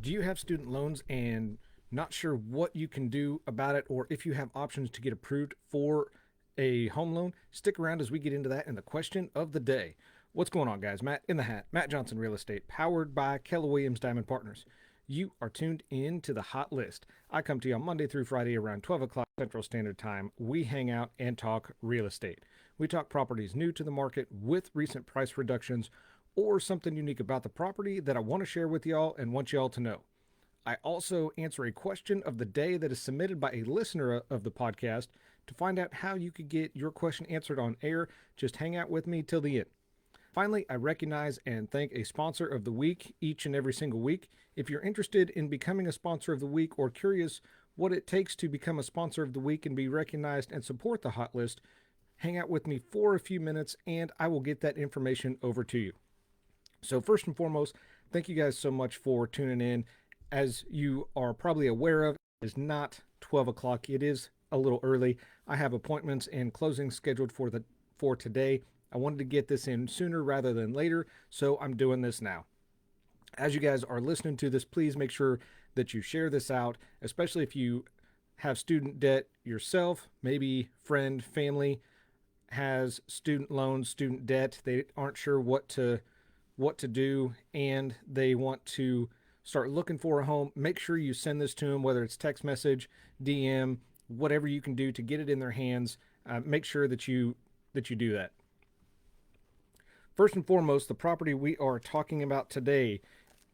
Do you have student loans and not sure what you can do about it, or if you have options to get approved for a home loan? Stick around as we get into that in the question of the day. What's going on, guys? Matt in the hat, Matt Johnson Real Estate, powered by Keller Williams Diamond Partners. You are tuned in to the hot list. I come to you on Monday through Friday around 12 o'clock Central Standard Time. We hang out and talk real estate. We talk properties new to the market with recent price reductions or something unique about the property that I want to share with y'all and want y'all to know. I also answer a question of the day that is submitted by a listener of the podcast. To find out how you could get your question answered on air, just hang out with me till the end. Finally, I recognize and thank a sponsor of the week each and every single week. If you're interested in becoming a sponsor of the week or curious what it takes to become a sponsor of the week and be recognized and support the hot list, hang out with me for a few minutes and I will get that information over to you. So first and foremost, thank you guys so much for tuning in. As you are probably aware of, it is not 12 o'clock. It is a little early. I have appointments and closings scheduled for today. I wanted to get this in sooner rather than later, so I'm doing this now. As you guys are listening to this, please make sure that you share this out, especially if you have student debt yourself, maybe friend, family has student loans, student debt. They aren't sure what to do and they want to start looking for a home. Make sure you send this to them, whether it's text message, DM, whatever you can do to get it in their hands. Make sure that you do that. First and foremost, the property we are talking about today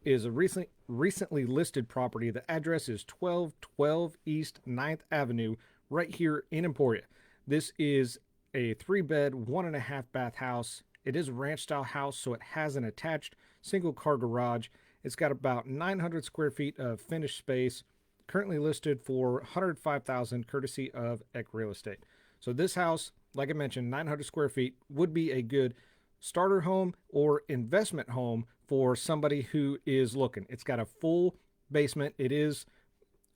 is a recently listed property. The address is 1212 East 9th Avenue, right here in Emporia. This is a 3-bed, 1.5-bath house. It is a ranch style house, so it has an attached single car garage. It's got about 900 square feet of finished space, currently listed for $105,000 courtesy of EC Real Estate. So this house, like I mentioned, 900 square feet would be a good starter home or investment home for somebody who is looking. It's got a full basement. It is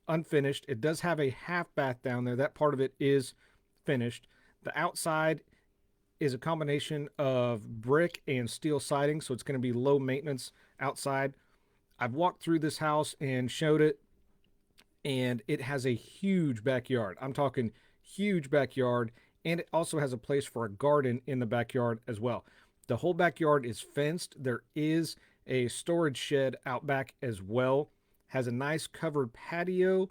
unfinished. It does have a half bath down there. That part of it is finished. The outside is a combination of brick and steel siding, so it's going to be low maintenance outside. I've walked through this house and showed it, and it has a huge backyard. I'm talking huge backyard, and it also has a place for a garden in the backyard as well. The whole backyard is fenced. There is a storage shed out back as well. Has a nice covered patio,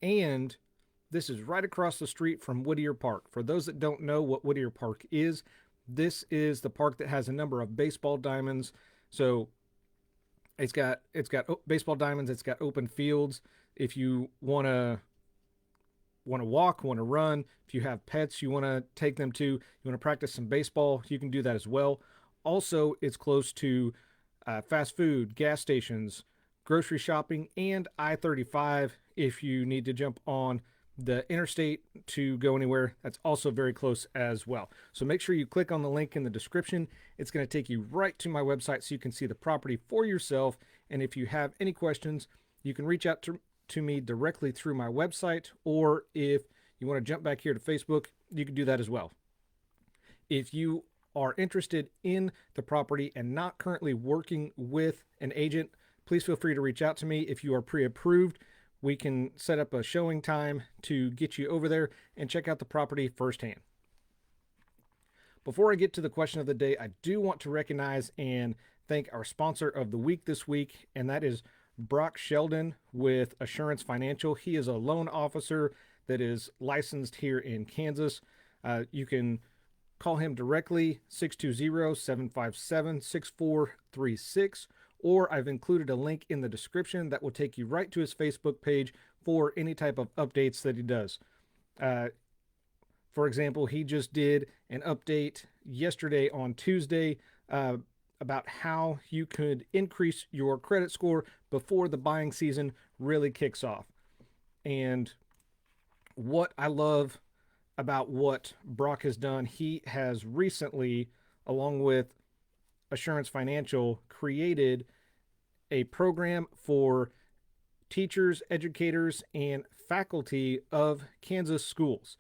and this is right across the street from Whittier Park. For those that don't know what Whittier Park is, this is the park that has a number of baseball diamonds. So it's got baseball diamonds. It's got open fields. If you want to walk, want to run, if you have pets you want to take them to, you want to practice some baseball, you can do that as well. Also, it's close to fast food, gas stations, grocery shopping, and I-35 if you need to jump on the interstate to go anywhere. That's also very close as well. So make sure you click on the link in the description. It's going to take you right to my website so you can see the property for yourself. And if you have any questions, you can reach out to me directly through my website, or if you want to jump back here to Facebook, you can do that as well. If you are interested in the property and not currently working with an agent, please feel free to reach out to me. If you are pre-approved, we can set up a showing time to get you over there and check out the property firsthand. Before I get to the question of the day, I do want to recognize and thank our sponsor of the week this week, and that is Brock Sheldon with Assurance Financial. He is a loan officer that is licensed here in Kansas. You can call him directly, 620-757-6436, or I've included a link in the description that will take you right to his Facebook page for any type of updates that he does. For example, he just did an update yesterday on Tuesday about how you could increase your credit score before the buying season really kicks off. And what I love about what Brock has done, he has recently, along with Assurance Financial, created a program for teachers, educators, and faculty of Kansas schools.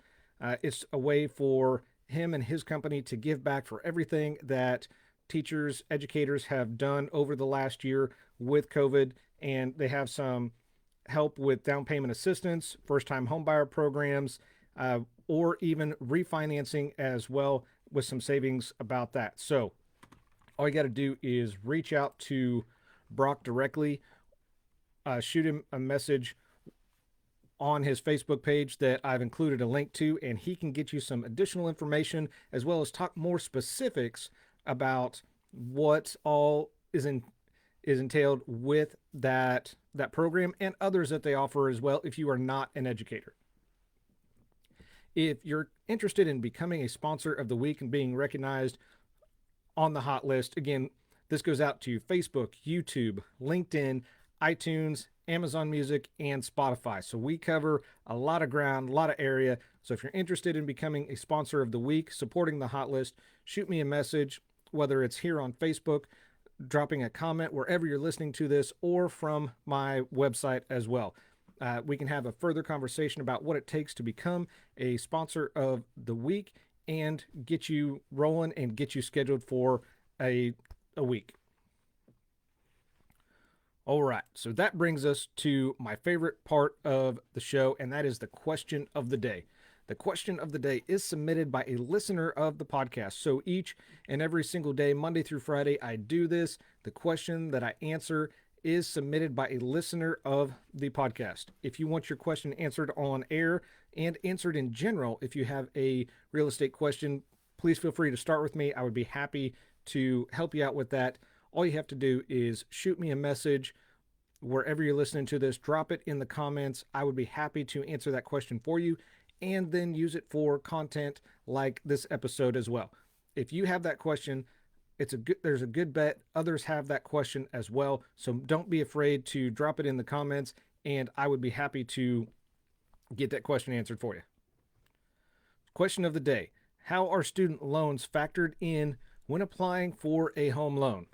It's a way for him and his company to give back for everything that teachers, educators have done over the last year with COVID, and they have some help with down payment assistance, first time homebuyer programs, or even refinancing as well with some savings about that. So all you got to do is reach out to Brock directly, shoot him a message on his Facebook page that I've included a link to, and he can get you some additional information as well as talk more specifics about what all is entailed with that program and others that they offer as well if you are not an educator. If you're interested in becoming a sponsor of the week and being recognized on the hot list, again, this goes out to Facebook, YouTube, LinkedIn, iTunes, Amazon Music, and Spotify. So we cover a lot of ground, a lot of area. So if you're interested in becoming a sponsor of the week, supporting the hot list, shoot me a message, whether it's here on Facebook, dropping a comment wherever you're listening to this, or from my website as well. We can have a further conversation about what it takes to become a sponsor of the week and get you rolling and get you scheduled for a week. All right, so that brings us to my favorite part of the show, and that is the question of the day. The question of the day is submitted by a listener of the podcast. So each and every single day, Monday through Friday, I do this. The question that I answer is submitted by a listener of the podcast. If you want your question answered on air and answered in general, if you have a real estate question, please feel free to start with me. I would be happy to help you out with that. All you have to do is shoot me a message wherever you're listening to this, drop it in the comments. I would be happy to answer that question for you and then use it for content like this episode as well. If you have that question, there's a good bet others have that question as well. So don't be afraid to drop it in the comments, and I would be happy to get that question answered for you. Question of the day: how are student loans factored in when applying for a home loan?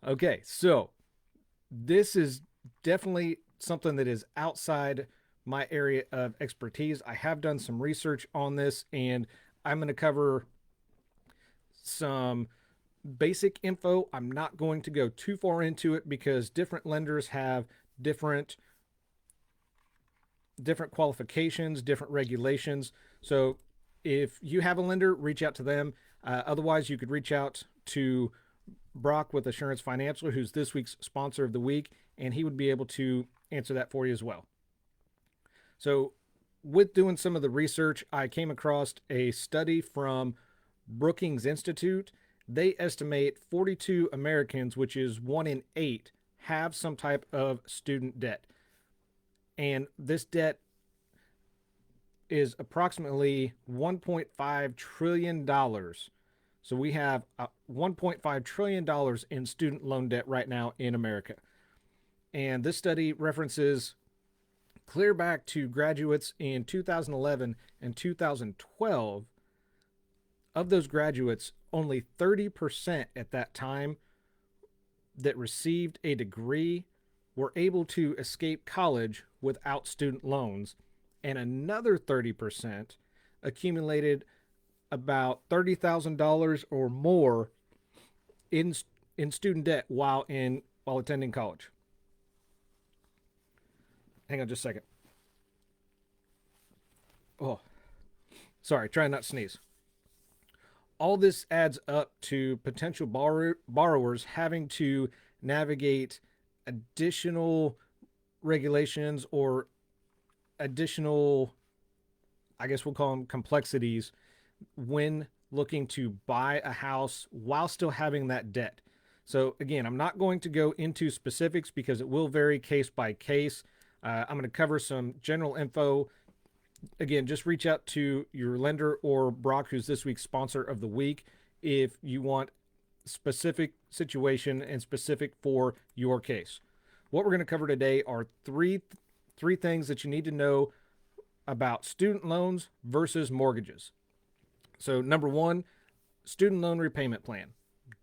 Okay, so this is definitely something that is outside my area of expertise. I have done some research on this, and I'm going to cover some basic info. I'm not going to go too far into it because different lenders have different qualifications, different regulations. So if you have a lender, reach out to them. Otherwise, you could reach out to Brock with Assurance Financial, who's this week's sponsor of the week, and he would be able to answer that for you as well. So with doing some of the research, I came across a study from Brookings Institute. They estimate 42 Americans, which is 1 in 8, have some type of student debt. And this debt is approximately $1.5 trillion. So we have $1.5 trillion in student loan debt right now in America. And this study references clear back to graduates in 2011 and 2012. Of those graduates, only 30% at that time that received a degree were able to escape college without student loans, and another 30% accumulated about $30,000 or more in student debt while attending college. Hang on just a second. Oh, sorry, trying not to sneeze. All this adds up to potential borrowers having to navigate additional regulations or additional, I guess we'll call them complexities, when looking to buy a house while still having that debt. So again, I'm not going to go into specifics because it will vary case by case. I'm going to cover some general info. Again, just reach out to your lender or Brock, who's this week's sponsor of the week, if you want specific situation and specific for your case. What we're going to cover today are three things that you need to know about student loans versus mortgages. So number one, student loan repayment plan.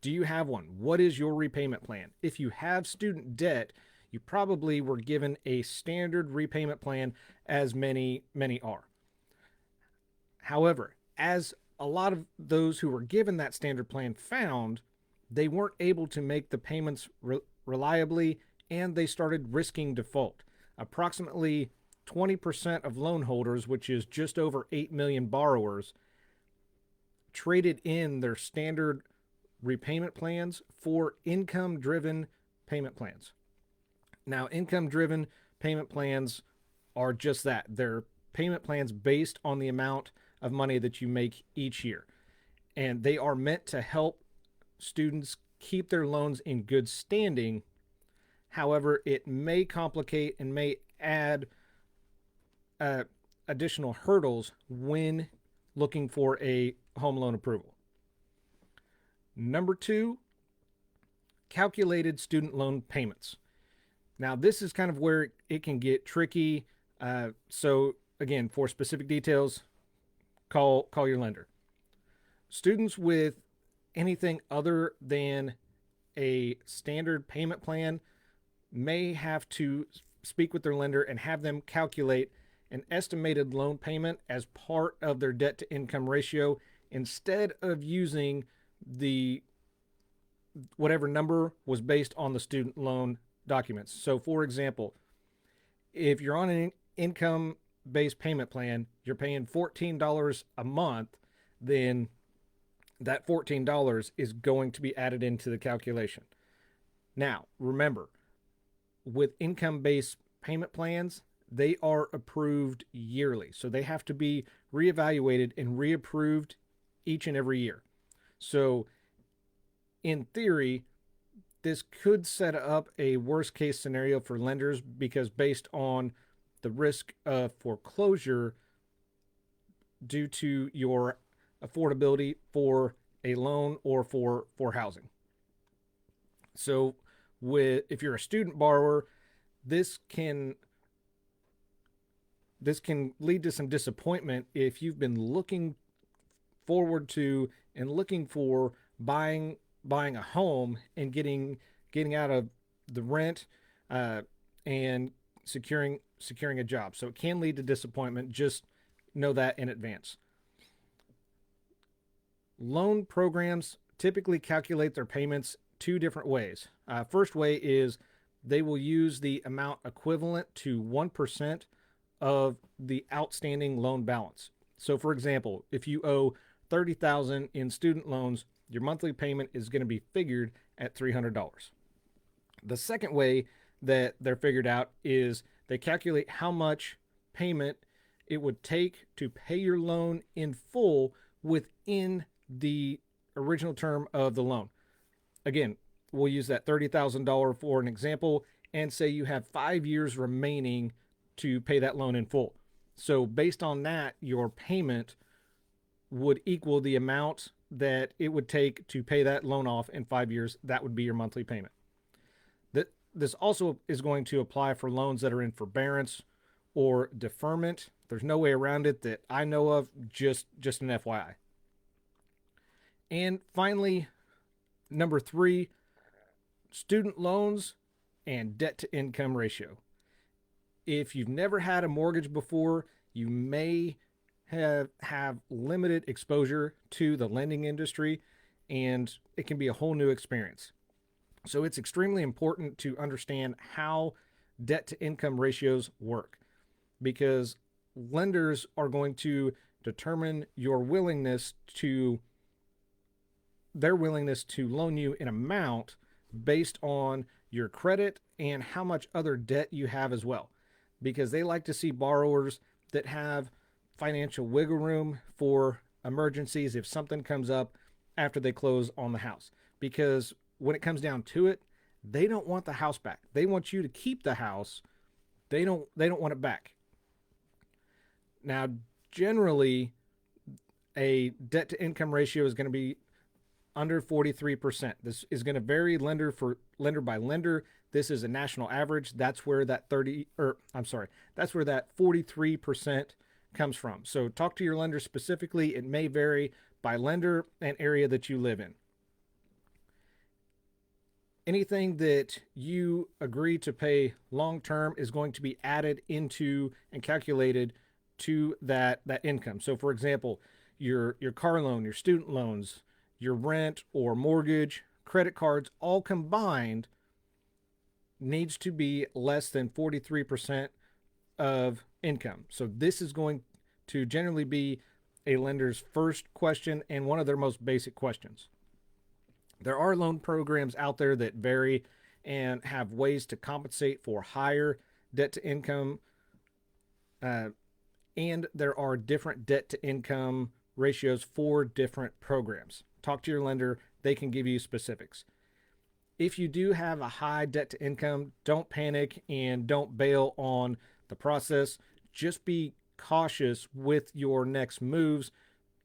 Do you have one? What is your repayment plan? If you have student debt, you probably were given a standard repayment plan, as many are. However, as a lot of those who were given that standard plan found, they weren't able to make the payments reliably, and they started risking default. Approximately 20% of loan holders, which is just over 8 million borrowers, traded in their standard repayment plans for income driven payment plans. Now, income driven payment plans are just that. They're payment plans based on the amount of money that you make each year. And they are meant to help students keep their loans in good standing. However, it may complicate and may add additional hurdles when looking for a home loan approval. Number 2, calculated student loan payments. Now, this is kind of where it can get tricky. So, again, for specific details, call your lender. Students with anything other than a standard payment plan may have to speak with their lender and have them calculate an estimated loan payment as part of their debt to income ratio instead of using the whatever number was based on the student loan documents. So, for example, if you're on an income based payment plan, you're paying $14 a month, then that $14 is going to be added into the calculation. Now, remember, with income based payment plans, they are approved yearly. So they have to be reevaluated and reapproved each and every year. So, in theory, this could set up a worst case scenario for lenders because based on the risk of foreclosure due to your affordability for a loan or for housing. So if you're a student borrower, this can lead to some disappointment if you've been looking forward to and looking for buying a home and getting out of the rent and securing a job. So it can lead to disappointment. Just know that in advance. Loan programs typically calculate their payments 2 different ways. First way is they will use the amount equivalent to 1% of the outstanding loan balance. So, for example, if you owe $30,000 in student loans, your monthly payment is going to be figured at $300. The second way that they're figured out is they calculate how much payment it would take to pay your loan in full within the original term of the loan. Again, we'll use that $30,000 for an example and say you have 5 years remaining to pay that loan in full. So based on that, your payment would equal the amount that it would take to pay that loan off in 5 years. That would be your monthly payment. This also is going to apply for loans that are in forbearance or deferment. There's no way around it that I know of, just an FYI. And finally, number 3, student loans and debt to income ratio. If you've never had a mortgage before, you may have limited exposure to the lending industry, and it can be a whole new experience. So it's extremely important to understand how debt to income ratios work, because lenders are going to determine their willingness to loan you an amount based on your credit and how much other debt you have as well, because they like to see borrowers that have financial wiggle room for emergencies if something comes up after they close on the house. Because when it comes down to it, they don't want the house back. They want you to keep the house. They don't want it back. Now, generally, a debt to income ratio is going to be under 43%. This is going to vary lender by lender. This is a national average. That's where that 43% comes from. So talk to your lender specifically. It may vary by lender and area that you live in. Anything that you agree to pay long term is going to be added into and calculated to that income. So for example, your car loan, your student loans, your rent or mortgage, credit cards all combined needs to be less than 43% of income. So this is going to generally be a lender's first question and one of their most basic questions. There are loan programs out there that vary and have ways to compensate for higher debt to income, and there are different debt to income ratios for different programs. Talk to your lender, they can give you specifics. If you do have a high debt to income, don't panic and don't bail on the process. Just be cautious with your next moves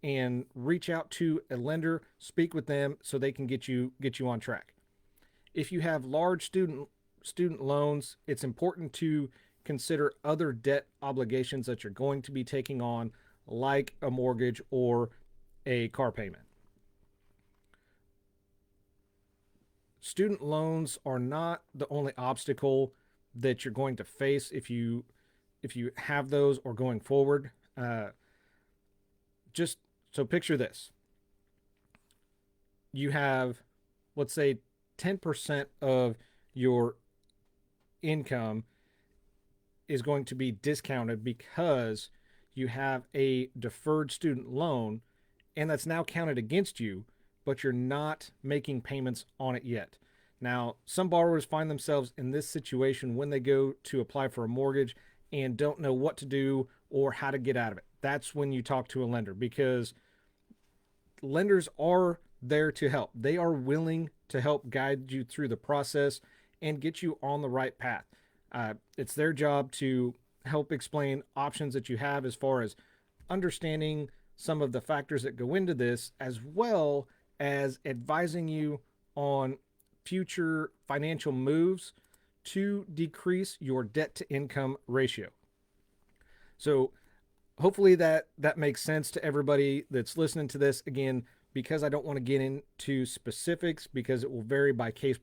and reach out to a lender, speak with them so they can get you on track. If you have large student loans, it's important to consider other debt obligations that you're going to be taking on, like a mortgage or a car payment. Student loans are not the only obstacle that you're going to face if you have those or going forward. Just so picture this. You have, let's say, 10% of your income is going to be discounted because you have a deferred student loan, and that's now counted against you, but you're not making payments on it yet. Now, some borrowers find themselves in this situation when they go to apply for a mortgage and don't know what to do or how to get out of it. That's when you talk to a lender, because lenders are there to help. They are willing to help guide you through the process and get you on the right path. It's their job to help explain options that you have as far as understanding some of the factors that go into this, as well as advising you on future financial moves to decrease your debt to income ratio. So hopefully that makes sense to everybody that's listening to this. Again, because I don't want to get into specifics because it will vary by case,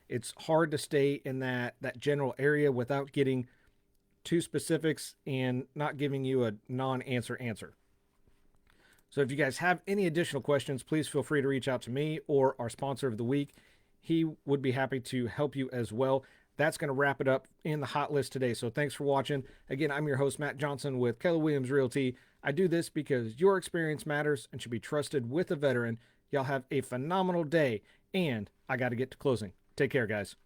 it's hard to stay in that general area without getting too specifics and not giving you a non-answer answer. So if you guys have any additional questions, please feel free to reach out to me or our sponsor of the week. He would be happy to help you as well. That's going to wrap it up in the hot list today. So thanks for watching. Again, I'm your host, Matt Johnson with Keller Williams Realty. I do this because your experience matters and should be trusted with a veteran. Y'all have a phenomenal day, and I got to get to closing. Take care, guys.